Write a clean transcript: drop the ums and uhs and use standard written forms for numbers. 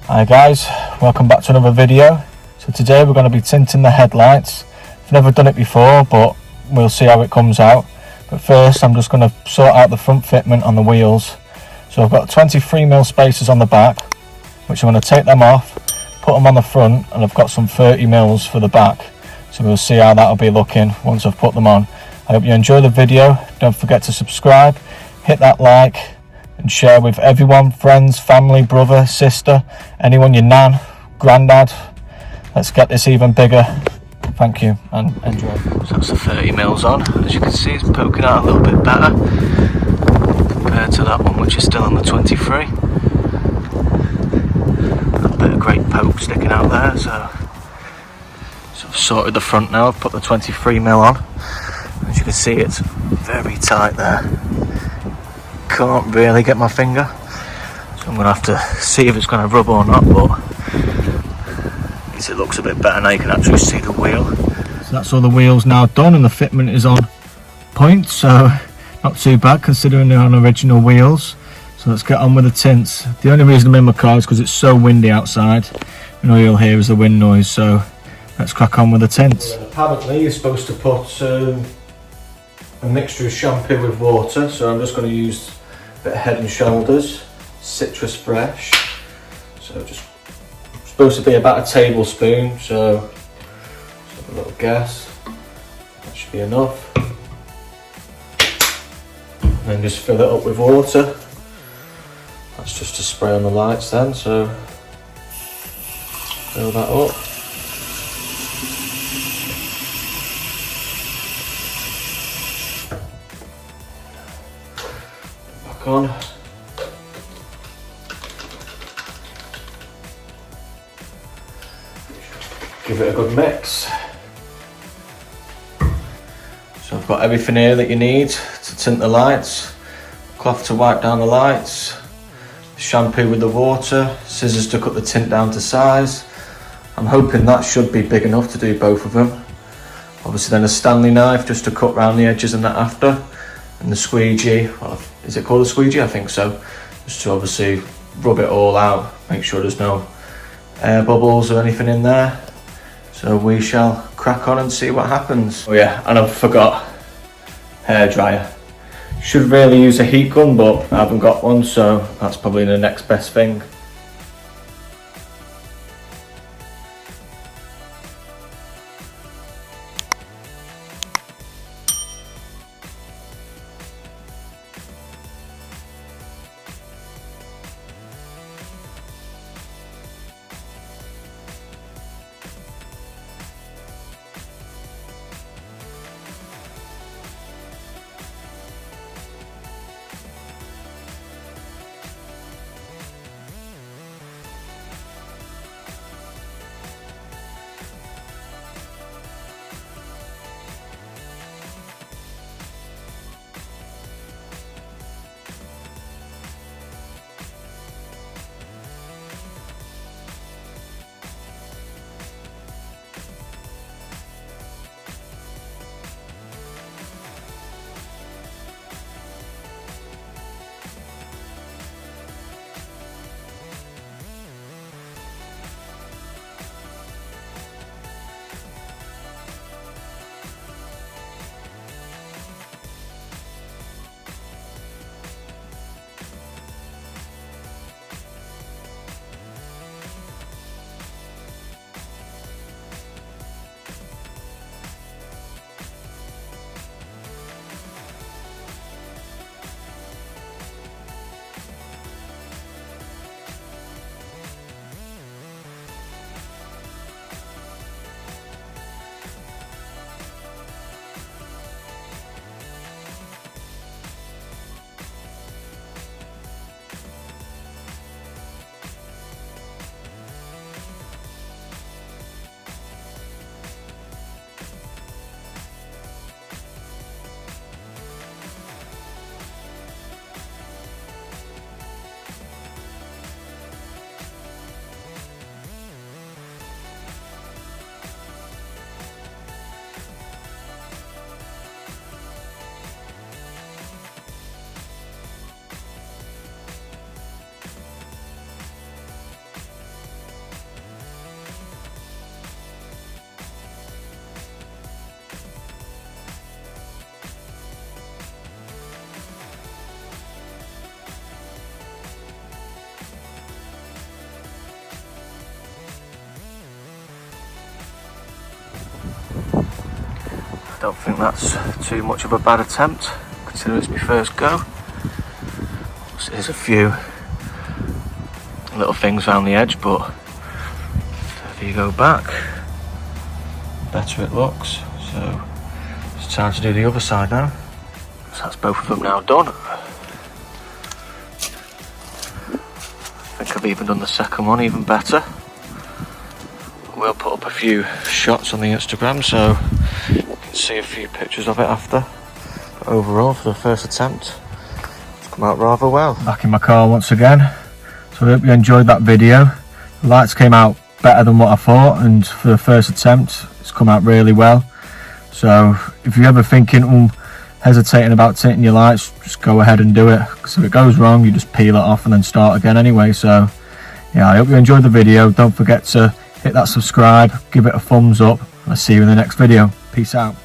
Hi guys, welcome back to another video. So today we're going to be tinting the headlights. I've never done it before, but we'll see how it comes out. But first I'm just going to sort out the front fitment on the wheels. So I've got 23mm spacers on the back, which I'm going to take them off, put them on the front, and I've got some 30mm for the back. So we'll see how that'll be looking once I've put them on. I hope you enjoy the video. Don't forget to subscribe, hit that like, and share with everyone, friends, family, brother, sister, anyone, your nan, granddad. Let's get this even bigger. Thank you and enjoy. So that's the 30mm on. As you can see, it's poking out a little bit better compared to that one, which is still on the 23. A bit of great poke sticking out there. So I've sorted the front now. I've put the 23mm on. As you can see, it's very tight there. Can't really get my finger, so I'm going to have to see if it's going to rub or not, but at least it looks a bit better now. You can actually see the wheel. So that's all the wheels now done, and the fitment is on point, so not too bad considering they're on original wheels. So let's get on with the tints. The only reason I'm in my car is because it's so windy outside and all you'll hear is the wind noise, so let's crack on with the tints. Apparently you're supposed to put a mixture of shampoo with water, so I'm just going to use a bit of Head and Shoulders Citrus Fresh. So just supposed to be about a tablespoon, so just have a little guess. That should be enough. And then just fill it up with water. That's just to spray on the lights then, so fill that up. On. Give it a good mix. So I've got everything here that you need to tint the lights. Cloth to wipe down the lights, shampoo with the water, scissors to cut the tint down to size. I'm hoping that should be big enough to do both of them. Obviously then a Stanley knife just to cut around the edges and that after. And the squeegee, well, is it called a squeegee? I think so. Just to obviously rub it all out, make sure there's no air bubbles or anything in there. So we shall crack on and see what happens. Oh yeah, and I forgot hairdryer. Should really use a heat gun, but I haven't got one, so that's probably the next best thing. don't think that's too much of a bad attempt, considering it's my first go. So there's a few little things around the edge, but if you go back, better it looks. So it's time to do the other side now. So that's both of them now done. I think I've even done the second one even better. We'll put up a few shots on the Instagram so you can see a few pictures of it after. But overall, for the first attempt, it's come out rather well. Back in my car once again. So I hope you enjoyed that video. The lights came out better than what I thought, and for the first attempt it's come out really well. So if you're ever thinking hesitating about tinting your lights, just go ahead and do it, because if it goes wrong you just peel it off and then start again anyway. So yeah, I hope you enjoyed the video. Don't forget to hit that subscribe, give it a thumbs up, and I'll see you in the next video. Peace out.